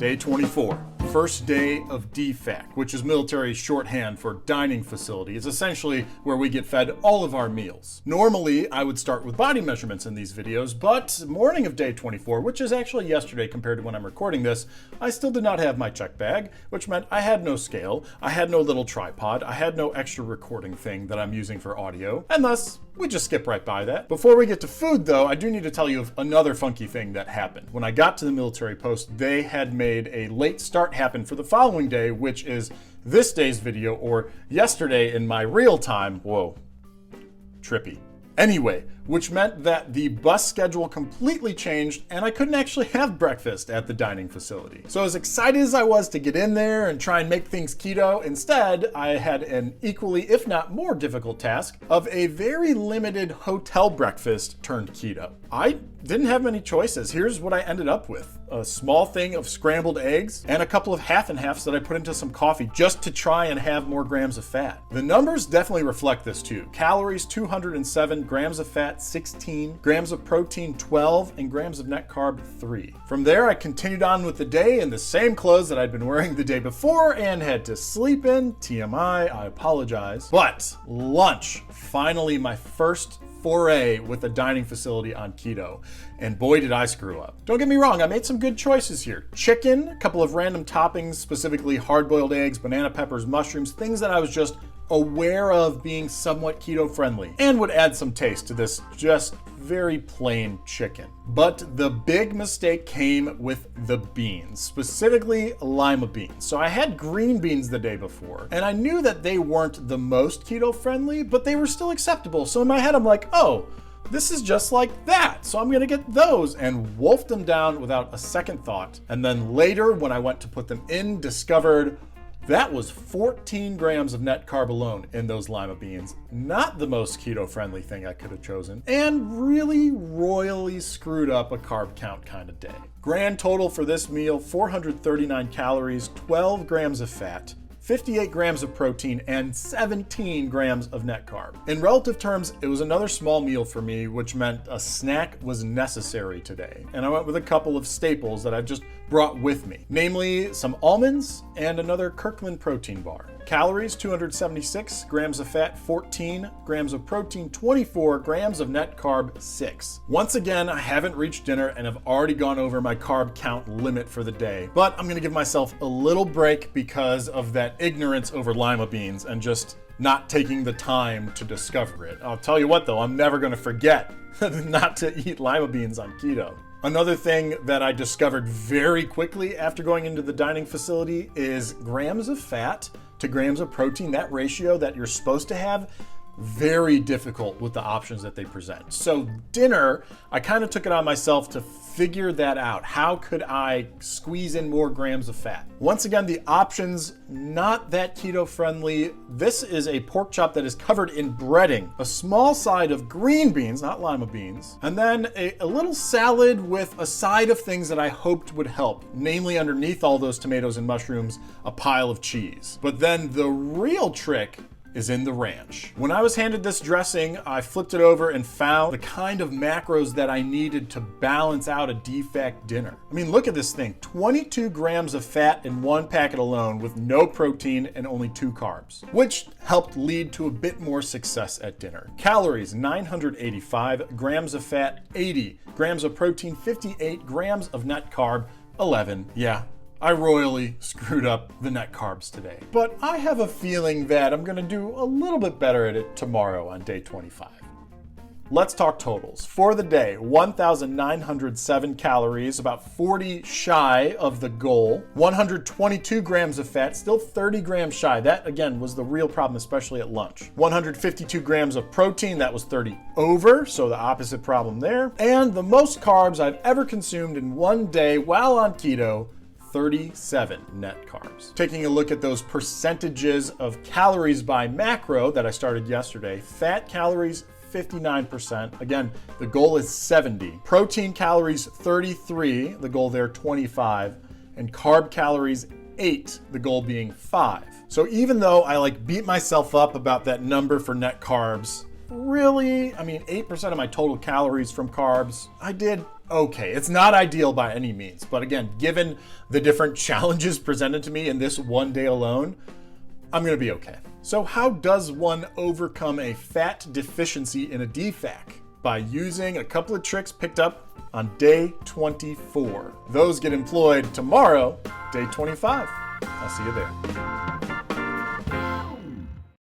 Day 24. First day of DFAC, which is military shorthand for dining facility. It's essentially where we get fed all of our meals. Normally, I would start with body measurements in these videos, but morning of day 24, which is actually yesterday compared to when I'm recording this, I still did not have my check bag, which meant I had no scale, I had no little tripod, I had no extra recording thing that I'm using for audio, and thus, we just skip right by that. Before we get to food though, I do need to tell you of another funky thing that happened. When I got to the military post, they had made a late start happen for the following day, which is this day's video, or yesterday in my real time. Whoa, trippy. Anyway, which meant that the bus schedule completely changed and I couldn't actually have breakfast at the dining facility. So as excited as I was to get in there and try and make things keto, instead I had an equally, if not more difficult task of a very limited hotel breakfast turned keto. I didn't have many choices. Here's what I ended up with. A small thing of scrambled eggs and a couple of half and halves that I put into some coffee just to try and have more grams of fat. The numbers definitely reflect this too. Calories 207, grams of fat 16, grams of protein 12, and grams of net carb 3. From there, I continued on with the day in the same clothes that I'd been wearing the day before and had to sleep in. TMI, I apologize. But lunch, finally my first foray with a dining facility on keto. And boy, did I screw up. Don't get me wrong, I made some good choices here. Chicken, a couple of random toppings, specifically hard-boiled eggs, banana peppers, mushrooms, things that I was just aware of being somewhat keto friendly and would add some taste to this just very plain chicken. But the big mistake came with the beans, specifically lima beans. So I had green beans the day before and I knew that they weren't the most keto friendly, but they were still acceptable. So in my head, I'm like, oh, this is just like that. So I'm gonna get those, and wolfed them down without a second thought. And then later when I went to put them in, discovered that was 14 grams of net carb alone in those lima beans. Not the most keto-friendly thing I could have chosen, and really royally screwed up a carb count kind of day. Grand total for this meal, 439 calories, 12 grams of fat, 58 grams of protein, and 17 grams of net carb. In relative terms, it was another small meal for me, which meant a snack was necessary today. And I went with a couple of staples that I just brought with me, namely some almonds and another Kirkland protein bar. Calories, 276, grams of fat, 14, grams of protein, 24, grams of net carb, 6. Once again, I haven't reached dinner and have already gone over my carb count limit for the day, but I'm gonna give myself a little break because of that ignorance over lima beans and just not taking the time to discover it. I'll tell you what though, I'm never gonna forget not to eat lima beans on keto. Another thing that I discovered very quickly after going into the dining facility is grams of fat to grams of protein, that ratio that you're supposed to have, very difficult with the options that they present. So dinner, I kind of took it on myself to figure that out. How could I squeeze in more grams of fat? Once again, the options, not that keto friendly. This is a pork chop that is covered in breading, a small side of green beans, not lima beans, and then a little salad with a side of things that I hoped would help, namely underneath all those tomatoes and mushrooms, a pile of cheese. But then the real trick is in the ranch. When I was handed this dressing, I flipped it over and found the kind of macros that I needed to balance out a DFAC dinner. I mean, look at this thing, 22 grams of fat in one packet alone with no protein and only 2 carbs, which helped lead to a bit more success at dinner. Calories, 985, grams of fat, 80, grams of protein, 58, grams of net carb, 11. Yeah, I royally screwed up the net carbs today, but I have a feeling that I'm gonna do a little bit better at it tomorrow on day 25. Let's talk totals. For the day, 1,907 calories, about 40 shy of the goal, 122 grams of fat, still 30 grams shy. That, again, was the real problem, especially at lunch. 152 grams of protein, that was 30 over, so the opposite problem there. And the most carbs I've ever consumed in one day while on keto, 37 net carbs. Taking a look at those percentages of calories by macro that I started yesterday, fat calories, 59%. Again, the goal is 70. Protein calories, 33. The goal there, 25. And carb calories, 8. The goal being 5. So even though I beat myself up about that number for net carbs, really, 8% of my total calories from carbs, I did okay. It's not ideal by any means, but again, given the different challenges presented to me in this one day alone, I'm gonna be okay. So how does one overcome a fat deficiency in a DFAC? By using a couple of tricks picked up on day 24. Those get employed tomorrow, day 25. I'll see you there.